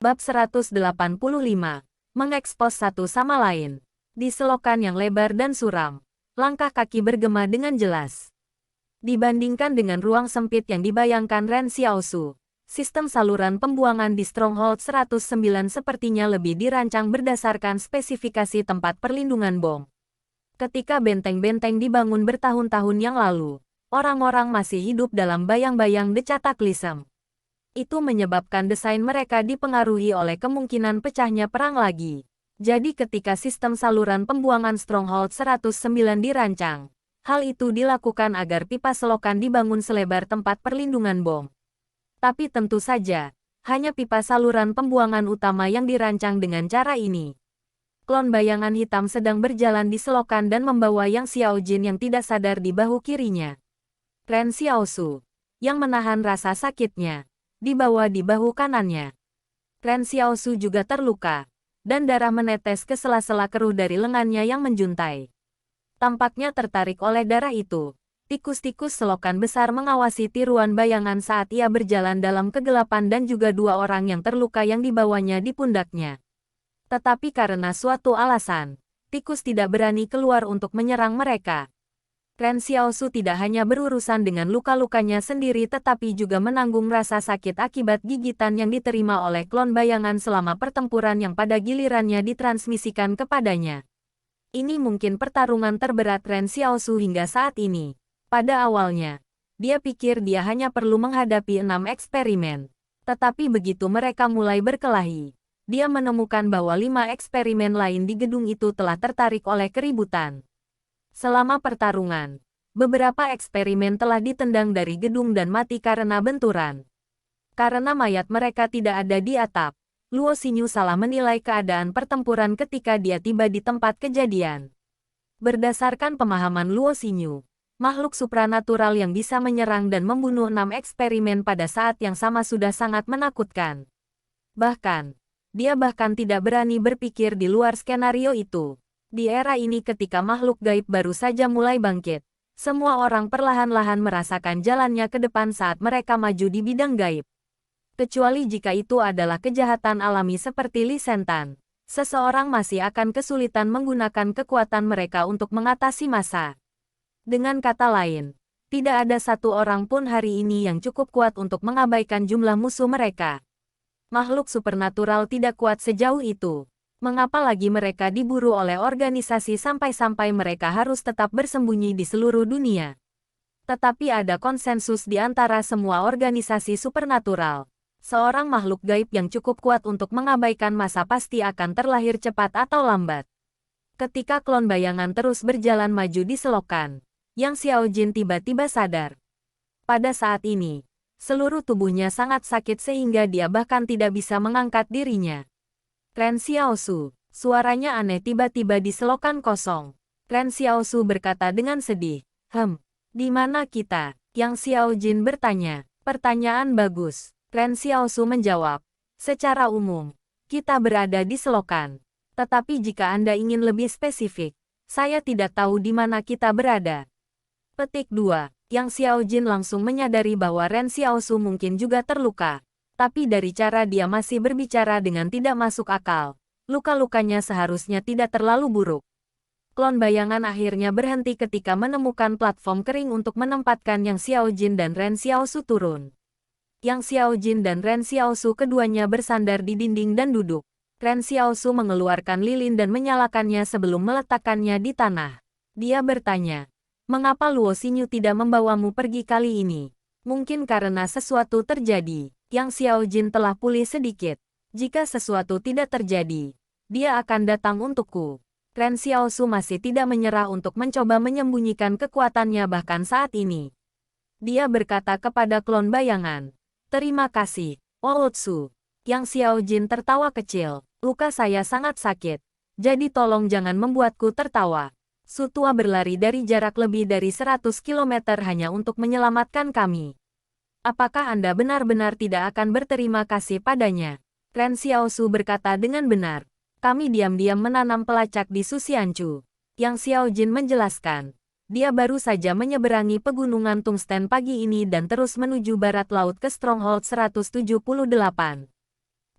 Bab 185. Mengekspos satu sama lain. Di selokan yang lebar dan suram, langkah kaki bergema dengan jelas. Dibandingkan dengan ruang sempit yang dibayangkan Ren Xiaosu, sistem saluran pembuangan di Stronghold 109 sepertinya lebih dirancang berdasarkan spesifikasi tempat perlindungan bom. Ketika benteng-benteng dibangun bertahun-tahun yang lalu, orang-orang masih hidup dalam bayang-bayang The Cataclysm. Itu menyebabkan desain mereka dipengaruhi oleh kemungkinan pecahnya perang lagi. Jadi ketika sistem saluran pembuangan Stronghold 109 dirancang, hal itu dilakukan agar pipa selokan dibangun selebar tempat perlindungan bom. Tapi tentu saja, hanya pipa saluran pembuangan utama yang dirancang dengan cara ini. Klon bayangan hitam sedang berjalan di selokan dan membawa Yang Xiaojin yang tidak sadar di bahu kirinya. Ren Xiaosu, yang menahan rasa sakitnya, dibawa di bahu kanannya. Ren Xiaosu juga terluka, dan darah menetes ke sela-sela keruh dari lengannya yang menjuntai. Tampaknya tertarik oleh darah itu, tikus-tikus selokan besar mengawasi tiruan bayangan saat ia berjalan dalam kegelapan dan juga dua orang yang terluka yang dibawanya di pundaknya. Tetapi karena suatu alasan, tikus tidak berani keluar untuk menyerang mereka. Ren Xiaosu tidak hanya berurusan dengan luka-lukanya sendiri tetapi juga menanggung rasa sakit akibat gigitan yang diterima oleh klon bayangan selama pertempuran yang pada gilirannya ditransmisikan kepadanya. Ini mungkin pertarungan terberat Ren Xiaosu hingga saat ini. Pada awalnya, dia pikir dia hanya perlu menghadapi 6 eksperimen. Tetapi begitu mereka mulai berkelahi, dia menemukan bahwa 5 eksperimen lain di gedung itu telah tertarik oleh keributan. Selama pertarungan, beberapa eksperimen telah ditendang dari gedung dan mati karena benturan. Karena mayat mereka tidak ada di atap, Luo Xinyu salah menilai keadaan pertempuran ketika dia tiba di tempat kejadian. Berdasarkan pemahaman Luo Xinyu, makhluk supranatural yang bisa menyerang dan membunuh 6 eksperimen pada saat yang sama sudah sangat menakutkan. Bahkan, dia bahkan tidak berani berpikir di luar skenario itu. Di era ini ketika makhluk gaib baru saja mulai bangkit, semua orang perlahan-lahan merasakan jalannya ke depan saat mereka maju di bidang gaib. Kecuali jika itu adalah kejahatan alami seperti Li Shentan, seseorang masih akan kesulitan menggunakan kekuatan mereka untuk mengatasi massa. Dengan kata lain, tidak ada satu orang pun hari ini yang cukup kuat untuk mengabaikan jumlah musuh mereka. Makhluk supernatural tidak kuat sejauh itu. Mengapa lagi mereka diburu oleh organisasi sampai-sampai mereka harus tetap bersembunyi di seluruh dunia? Tetapi ada konsensus di antara semua organisasi supernatural. Seorang makhluk gaib yang cukup kuat untuk mengabaikan massa pasti akan terlahir cepat atau lambat. Ketika klon bayangan terus berjalan maju di selokan, Yang Xiaojin tiba-tiba sadar. Pada saat ini, seluruh tubuhnya sangat sakit sehingga dia bahkan tidak bisa mengangkat dirinya. Ren Xiaosu, suaranya aneh tiba-tiba di selokan kosong. Ren Xiaosu berkata dengan sedih, di mana kita? Yang Xiaojin bertanya. Pertanyaan bagus. Ren Xiaosu menjawab, secara umum, kita berada di selokan. Tetapi jika Anda ingin lebih spesifik, saya tidak tahu di mana kita berada. Petik 2. Yang Xiaojin langsung menyadari bahwa Ren Xiaosu mungkin juga terluka. Tapi dari cara dia masih berbicara dengan tidak masuk akal, luka-lukanya seharusnya tidak terlalu buruk. Klon bayangan akhirnya berhenti ketika menemukan platform kering untuk menempatkan Yang Xiaojin dan Ren Xiaosu turun. Yang Xiaojin dan Ren Xiaosu keduanya bersandar di dinding dan duduk. Ren Xiaosu mengeluarkan lilin dan menyalakannya sebelum meletakkannya di tanah. Dia bertanya, mengapa Luo Xinyu tidak membawamu pergi kali ini? Mungkin karena sesuatu terjadi. Yang Xiaojin telah pulih sedikit. Jika sesuatu tidak terjadi, dia akan datang untukku. Ren Xiaosu masih tidak menyerah untuk mencoba menyembunyikan kekuatannya bahkan saat ini. Dia berkata kepada klon bayangan, terima kasih, Ootsu. Yang Xiaojin tertawa kecil, luka saya sangat sakit. Jadi tolong jangan membuatku tertawa. Sutua berlari dari jarak lebih dari 100 km hanya untuk menyelamatkan kami. Apakah Anda benar-benar tidak akan berterima kasih padanya? Ren Xiaosu berkata dengan benar. Kami diam-diam menanam pelacak di Suxianchu. Yang Xiaojin menjelaskan. Dia baru saja menyeberangi pegunungan Tungsten pagi ini dan terus menuju barat laut ke Stronghold 178.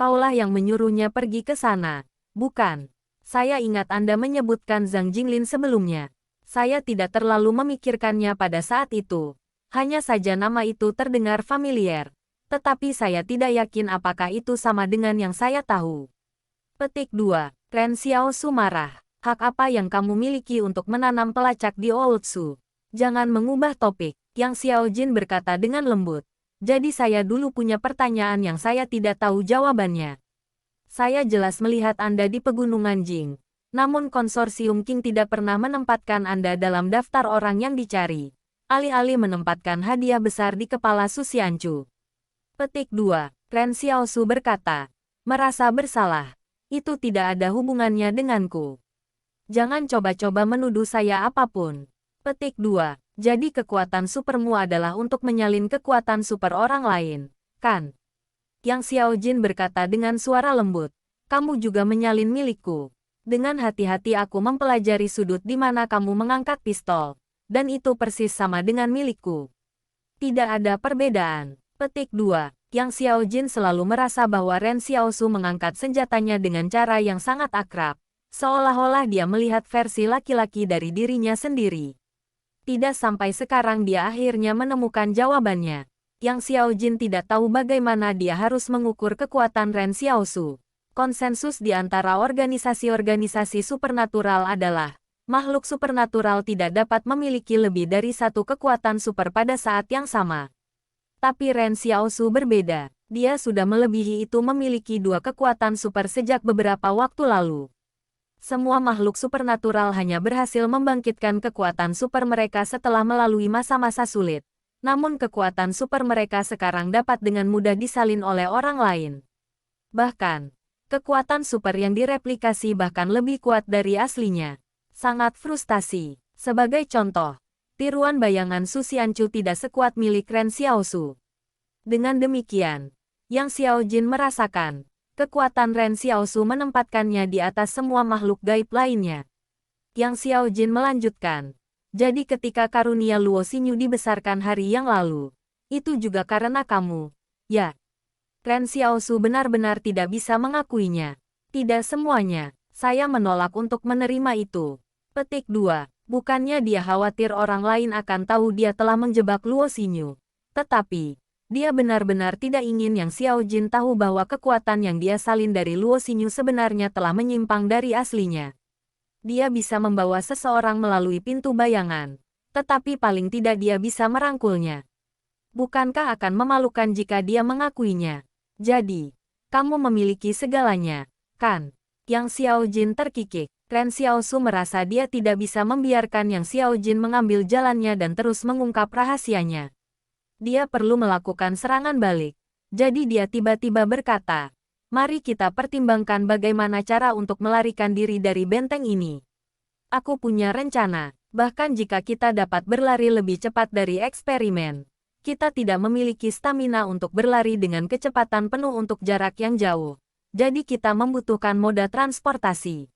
Kaulah yang menyuruhnya pergi ke sana, bukan? Saya ingat Anda menyebutkan Zhang Jinglin sebelumnya. Saya tidak terlalu memikirkannya pada saat itu. Hanya saja nama itu terdengar familiar. Tetapi saya tidak yakin apakah itu sama dengan yang saya tahu. Petik 2. Ren Xiaosu marah. Hak apa yang kamu miliki untuk menanam pelacak di Oultsu? Jangan mengubah topik, Yang Xiaojin berkata dengan lembut. Jadi saya dulu punya pertanyaan yang saya tidak tahu jawabannya. Saya jelas melihat Anda di pegunungan Jing. Namun konsorsium Qing tidak pernah menempatkan Anda dalam daftar orang yang dicari. Alih-alih menempatkan hadiah besar di kepala Su Xianchu. Petik 2. Ren Xiaosu berkata. Merasa bersalah. Itu tidak ada hubungannya denganku. Jangan coba-coba menuduh saya apapun. Petik 2. Jadi kekuatan supermu adalah untuk menyalin kekuatan super orang lain, kan? Yang Xiaojin berkata dengan suara lembut. Kamu juga menyalin milikku. Dengan hati-hati aku mempelajari sudut di mana kamu mengangkat pistol. Dan itu persis sama dengan milikku. Tidak ada perbedaan. Petik 2. Yang Xiaojin selalu merasa bahwa Ren Xiaosu mengangkat senjatanya dengan cara yang sangat akrab. Seolah-olah dia melihat versi laki-laki dari dirinya sendiri. Tidak sampai sekarang dia akhirnya menemukan jawabannya. Yang Xiaojin tidak tahu bagaimana dia harus mengukur kekuatan Ren Xiaosu. Konsensus di antara organisasi-organisasi supernatural adalah, makhluk supernatural tidak dapat memiliki lebih dari satu kekuatan super pada saat yang sama. Tapi Ren Xiaosu berbeda. Dia sudah melebihi itu memiliki dua kekuatan super sejak beberapa waktu lalu. Semua makhluk supernatural hanya berhasil membangkitkan kekuatan super mereka setelah melalui masa-masa sulit. Namun kekuatan super mereka sekarang dapat dengan mudah disalin oleh orang lain. Bahkan, kekuatan super yang direplikasi bahkan lebih kuat dari aslinya. Sangat frustasi. Sebagai contoh, tiruan bayangan Su Xianchu tidak sekuat milik Ren Xiaosu. Dengan demikian, Yang Xiaojin merasakan kekuatan Ren Xiaosu menempatkannya di atas semua makhluk gaib lainnya. Yang Xiaojin melanjutkan. Jadi ketika karunia Luo Xinyu dibesarkan hari yang lalu, itu juga karena kamu, ya? Ren Xiaosu benar-benar tidak bisa mengakuinya. Tidak semuanya. Saya menolak untuk menerima itu. Petik 2. Bukannya dia khawatir orang lain akan tahu dia telah menjebak Luo Xinyu. Tetapi, dia benar-benar tidak ingin Yang Xiaojin tahu bahwa kekuatan yang dia salin dari Luo Xinyu sebenarnya telah menyimpang dari aslinya. Dia bisa membawa seseorang melalui pintu bayangan, tetapi paling tidak dia bisa merangkulnya. Bukankah akan memalukan jika dia mengakuinya? Jadi, kamu memiliki segalanya, kan? Yang Xiaojin terkikik. Ren Xiaosu merasa dia tidak bisa membiarkan Yang Xiaojin mengambil jalannya dan terus mengungkap rahasianya. Dia perlu melakukan serangan balik. Jadi dia tiba-tiba berkata, mari kita pertimbangkan bagaimana cara untuk melarikan diri dari benteng ini. Aku punya rencana, bahkan jika kita dapat berlari lebih cepat dari eksperimen, kita tidak memiliki stamina untuk berlari dengan kecepatan penuh untuk jarak yang jauh. Jadi kita membutuhkan moda transportasi.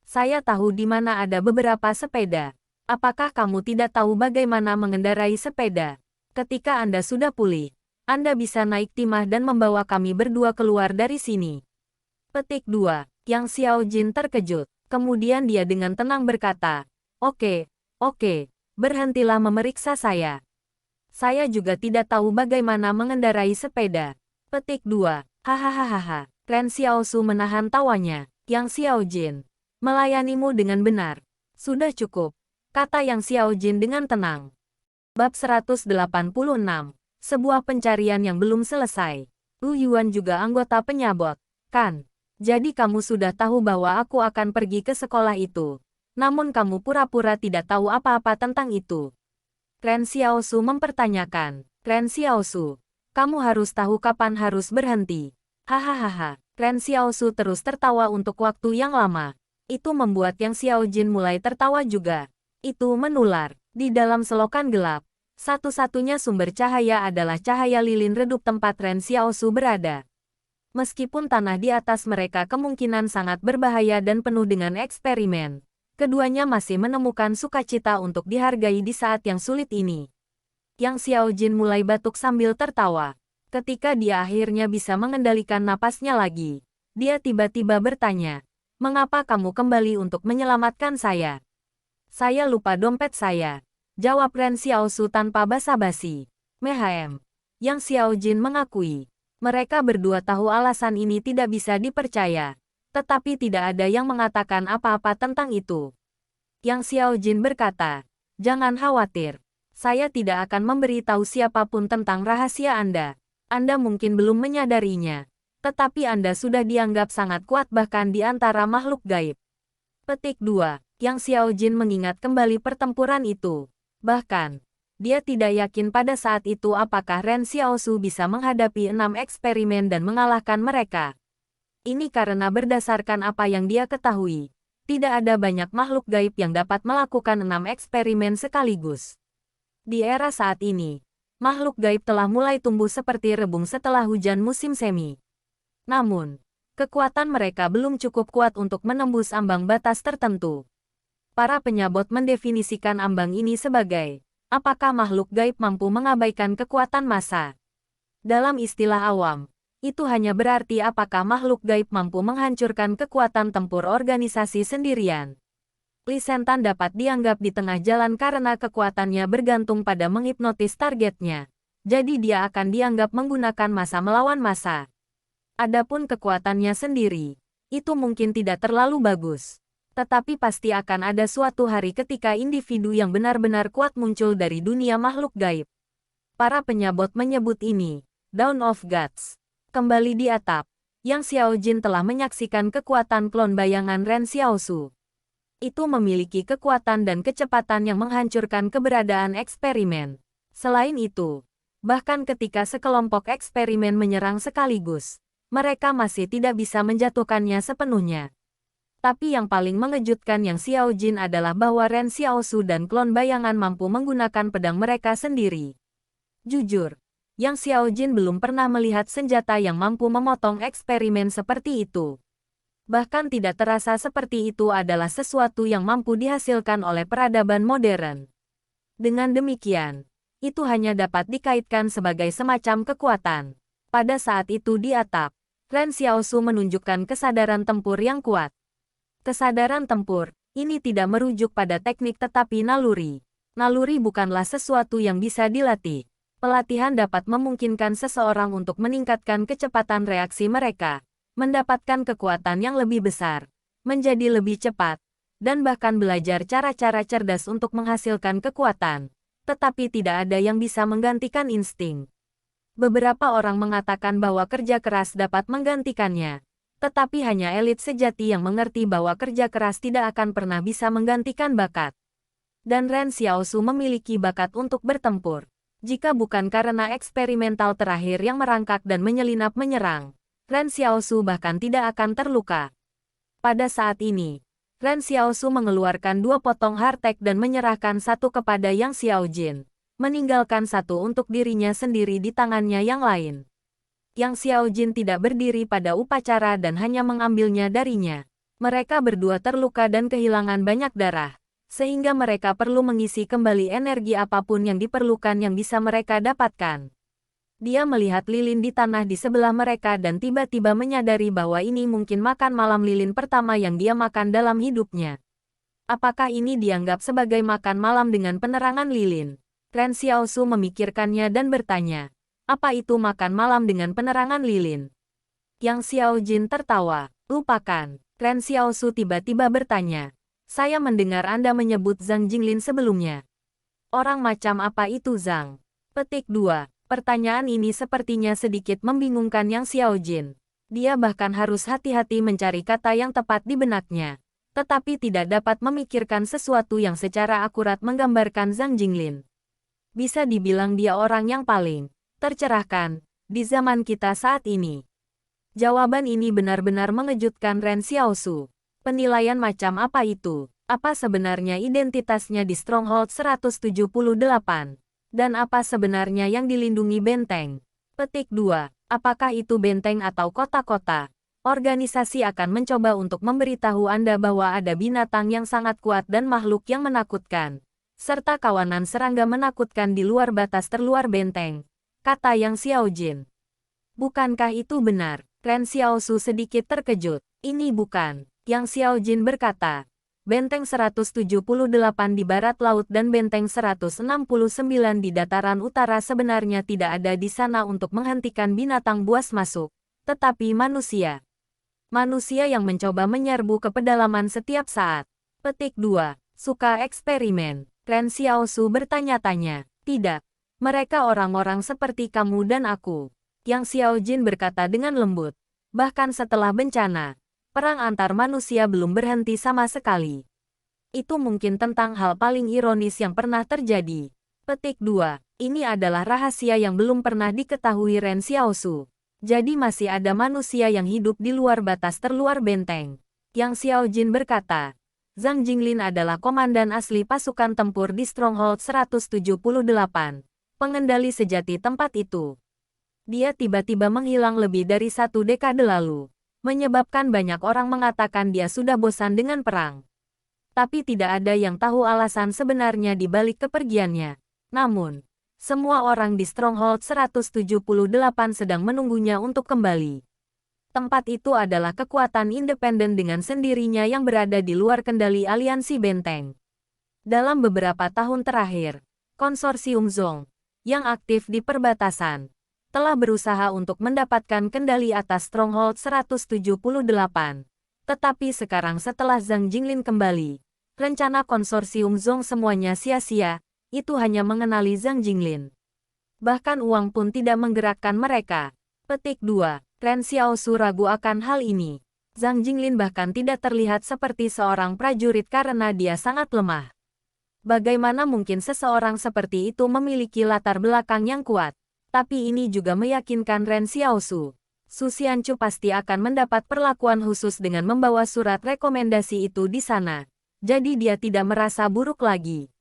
Saya tahu di mana ada beberapa sepeda. Apakah kamu tidak tahu bagaimana mengendarai sepeda? Ketika Anda sudah pulih, Anda bisa naik timah dan membawa kami berdua keluar dari sini. Petik 2. Yang Xiaojin terkejut. Kemudian dia dengan tenang berkata, Oke, berhentilah memeriksa saya. Saya juga tidak tahu bagaimana mengendarai sepeda. Petik 2. Hahaha. Ren Xiaosu menahan tawanya. Yang Xiaojin, melayanimu dengan benar. Sudah cukup, kata Yang Xiaojin dengan tenang. Bab 186. Sebuah pencarian yang belum selesai. Wu Yuan juga anggota penyabot, kan? Jadi kamu sudah tahu bahwa aku akan pergi ke sekolah itu. Namun kamu pura-pura tidak tahu apa-apa tentang itu. Ren Xiaosu mempertanyakan. Ren Xiaosu, kamu harus tahu kapan harus berhenti. Hahaha. Ren Xiaosu terus tertawa untuk waktu yang lama. Itu membuat Yang Xiaojin mulai tertawa juga. Itu menular. Di dalam selokan gelap, satu-satunya sumber cahaya adalah cahaya lilin redup tempat Ren Xiaosu berada. Meskipun tanah di atas mereka kemungkinan sangat berbahaya dan penuh dengan eksperimen, keduanya masih menemukan sukacita untuk dihargai di saat yang sulit ini. Yang Xiaojin mulai batuk sambil tertawa. Ketika dia akhirnya bisa mengendalikan napasnya lagi, dia tiba-tiba bertanya, "Mengapa kamu kembali untuk menyelamatkan saya?" "Saya lupa dompet saya," jawab Ren Xiaosu tanpa basa-basi. "Mehem." Yang Xiao Jin mengakui. Mereka berdua tahu alasan ini tidak bisa dipercaya. Tetapi tidak ada yang mengatakan apa-apa tentang itu. Yang Xiao Jin berkata, "Jangan khawatir. Saya tidak akan memberitahu siapapun tentang rahasia Anda. Anda mungkin belum menyadarinya. Tetapi Anda sudah dianggap sangat kuat bahkan di antara makhluk gaib." Petik 2. Yang Xiao Jin mengingat kembali pertempuran itu. Bahkan, dia tidak yakin pada saat itu apakah Ren Xiaosu bisa menghadapi 6 eksperimen dan mengalahkan mereka. Ini karena berdasarkan apa yang dia ketahui, tidak ada banyak makhluk gaib yang dapat melakukan 6 eksperimen sekaligus. Di era saat ini, makhluk gaib telah mulai tumbuh seperti rebung setelah hujan musim semi. Namun, kekuatan mereka belum cukup kuat untuk menembus ambang batas tertentu. Para penyabot mendefinisikan ambang ini sebagai, apakah makhluk gaib mampu mengabaikan kekuatan massa? Dalam istilah awam, itu hanya berarti apakah makhluk gaib mampu menghancurkan kekuatan tempur organisasi sendirian. Li Sentan dapat dianggap di tengah jalan karena kekuatannya bergantung pada menghipnotis targetnya. Jadi dia akan dianggap menggunakan massa melawan massa. Adapun kekuatannya sendiri, itu mungkin tidak terlalu bagus. Tetapi pasti akan ada suatu hari ketika individu yang benar-benar kuat muncul dari dunia makhluk gaib. Para penyabot menyebut ini, Dawn of Gods. Kembali di atap, Yang Xiao Jin telah menyaksikan kekuatan klon bayangan Ren Xiaosu. Itu memiliki kekuatan dan kecepatan yang menghancurkan keberadaan eksperimen. Selain itu, bahkan ketika sekelompok eksperimen menyerang sekaligus, mereka masih tidak bisa menjatuhkannya sepenuhnya. Tapi yang paling mengejutkan Yang Xiao Jin adalah bahwa Ren Xiaosu dan klon bayangan mampu menggunakan pedang mereka sendiri. Jujur, Yang Xiao Jin belum pernah melihat senjata yang mampu memotong eksperimen seperti itu. Bahkan tidak terasa seperti itu adalah sesuatu yang mampu dihasilkan oleh peradaban modern. Dengan demikian, itu hanya dapat dikaitkan sebagai semacam kekuatan. Pada saat itu di atap, Ren Xiaosu menunjukkan kesadaran tempur yang kuat. Kesadaran tempur, ini tidak merujuk pada teknik tetapi naluri. Naluri bukanlah sesuatu yang bisa dilatih. Pelatihan dapat memungkinkan seseorang untuk meningkatkan kecepatan reaksi mereka, mendapatkan kekuatan yang lebih besar, menjadi lebih cepat, dan bahkan belajar cara-cara cerdas untuk menghasilkan kekuatan. Tetapi tidak ada yang bisa menggantikan insting. Beberapa orang mengatakan bahwa kerja keras dapat menggantikannya. Tetapi hanya elit sejati yang mengerti bahwa kerja keras tidak akan pernah bisa menggantikan bakat. Dan Ren Xiaosu memiliki bakat untuk bertempur. Jika bukan karena eksperimental terakhir yang merangkak dan menyelinap menyerang, Ren Xiaosu bahkan tidak akan terluka. Pada saat ini, Ren Xiaosu mengeluarkan 2 potong hardtek dan menyerahkan satu kepada Yang Xiao Jin, meninggalkan satu untuk dirinya sendiri di tangannya yang lain. Yang Xiao Jin tidak berdiri pada upacara dan hanya mengambilnya darinya. Mereka berdua terluka dan kehilangan banyak darah, sehingga mereka perlu mengisi kembali energi apapun yang diperlukan yang bisa mereka dapatkan. Dia melihat lilin di tanah di sebelah mereka dan tiba-tiba menyadari bahwa ini mungkin makan malam lilin pertama yang dia makan dalam hidupnya. Apakah ini dianggap sebagai makan malam dengan penerangan lilin? Ren Xiaosu memikirkannya dan bertanya, apa itu makan malam dengan penerangan lilin? Yang Xiao Jin tertawa, lupakan. Ren Xiaosu tiba-tiba bertanya, saya mendengar Anda menyebut Zhang Jinglin sebelumnya. Orang macam apa itu Zhang? Petik 2. Pertanyaan ini sepertinya sedikit membingungkan Yang Xiao Jin. Dia bahkan harus hati-hati mencari kata yang tepat di benaknya. Tetapi tidak dapat memikirkan sesuatu yang secara akurat menggambarkan Zhang Jinglin. Bisa dibilang dia orang yang paling tercerahkan di zaman kita saat ini. Jawaban ini benar-benar mengejutkan Ren Xiaosu. Penilaian macam apa itu? Apa sebenarnya identitasnya di Stronghold 178? Dan apa sebenarnya yang dilindungi benteng? Petik 2. Apakah itu benteng atau kota-kota? Organisasi akan mencoba untuk memberitahu Anda bahwa ada binatang yang sangat kuat dan makhluk yang menakutkan, serta kawanan serangga menakutkan di luar batas terluar benteng, kata Yang Xiao Jin. Bukankah itu benar? Ren Xiaosu sedikit terkejut. Ini bukan. Yang Xiao Jin berkata. Benteng 178 di barat laut dan benteng 169 di dataran utara sebenarnya tidak ada di sana untuk menghentikan binatang buas masuk. Tetapi manusia. Manusia yang mencoba menyerbu ke pedalaman setiap saat. Petik 2. Suka eksperimen. Ren Xiaosu bertanya-tanya. Tidak. Mereka orang-orang seperti kamu dan aku. Yang Xiao Jin berkata dengan lembut. Bahkan setelah bencana, perang antar manusia belum berhenti sama sekali. Itu mungkin tentang hal paling ironis yang pernah terjadi. Petik 2. Ini adalah rahasia yang belum pernah diketahui Ren Xiaosu. Jadi masih ada manusia yang hidup di luar batas terluar benteng. Yang Xiao Jin berkata. Zhang Jinglin adalah komandan asli pasukan tempur di Stronghold 178. Pengendali sejati tempat itu. Dia tiba-tiba menghilang lebih dari 1 dekade lalu, menyebabkan banyak orang mengatakan dia sudah bosan dengan perang. Tapi tidak ada yang tahu alasan sebenarnya di balik kepergiannya. Namun, semua orang di Stronghold 178 sedang menunggunya untuk kembali. Tempat itu adalah kekuatan independen dengan sendirinya yang berada di luar kendali aliansi benteng. Dalam beberapa tahun terakhir, konsorsium Zong, yang aktif di perbatasan, telah berusaha untuk mendapatkan kendali atas Stronghold 178. Tetapi sekarang setelah Zhang Jinglin kembali, rencana konsorsium Zong semuanya sia-sia, itu hanya mengenali Zhang Jinglin. Bahkan uang pun tidak menggerakkan mereka. Petik 2. Ren Xiaosu ragu akan hal ini. Zhang Jinglin bahkan tidak terlihat seperti seorang prajurit karena dia sangat lemah. Bagaimana mungkin seseorang seperti itu memiliki latar belakang yang kuat? Tapi ini juga meyakinkan Ren Xiaosu. Su Xianchu pasti akan mendapat perlakuan khusus dengan membawa surat rekomendasi itu di sana. Jadi dia tidak merasa buruk lagi.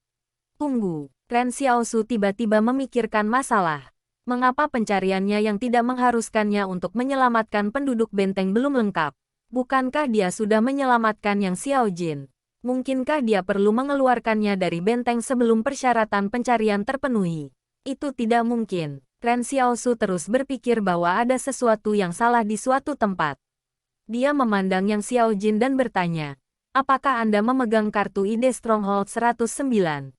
Tunggu, Ren Xiaosu tiba-tiba memikirkan masalah. Mengapa pencariannya yang tidak mengharuskannya untuk menyelamatkan penduduk benteng belum lengkap? Bukankah dia sudah menyelamatkan Yang Xiao Jin? Mungkinkah dia perlu mengeluarkannya dari benteng sebelum persyaratan pencarian terpenuhi? Itu tidak mungkin. Ren Xiaosu terus berpikir bahwa ada sesuatu yang salah di suatu tempat. Dia memandang Yang Xiao Jin dan bertanya, apakah Anda memegang kartu ide Stronghold 109?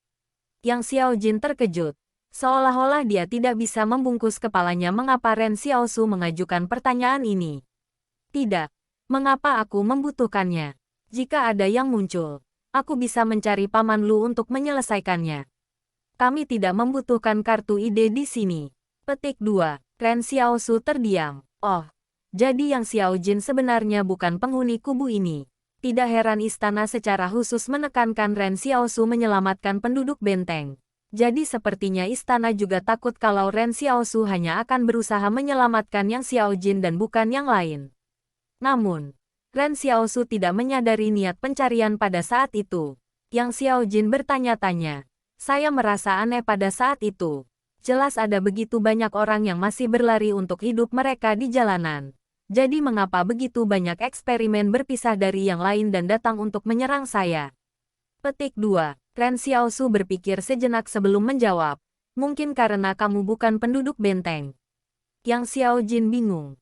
Yang Xiao Jin terkejut. Seolah-olah dia tidak bisa membungkus kepalanya mengapa Ren Xiaosu mengajukan pertanyaan ini. Tidak. Mengapa aku membutuhkannya? Jika ada yang muncul, aku bisa mencari Paman Lu untuk menyelesaikannya. Kami tidak membutuhkan kartu ide di sini. Petik 2. Ren Xiaosu terdiam. Oh, jadi Yang Xiao Jin sebenarnya bukan penghuni kubu ini. Tidak heran istana secara khusus menekankan Ren Xiaosu menyelamatkan penduduk benteng. Jadi sepertinya istana juga takut kalau Ren Xiaosu hanya akan berusaha menyelamatkan Yang Xiao Jin dan bukan yang lain. Namun, Ren Xiaosu tidak menyadari niat pencarian pada saat itu. Yang Xiao Jin bertanya-tanya. Saya merasa aneh pada saat itu. Jelas ada begitu banyak orang yang masih berlari untuk hidup mereka di jalanan. Jadi mengapa begitu banyak eksperimen berpisah dari yang lain dan datang untuk menyerang saya? Petik 2. Ren Xiaosu berpikir sejenak sebelum menjawab. Mungkin karena kamu bukan penduduk benteng. Yang Xiao Jin bingung.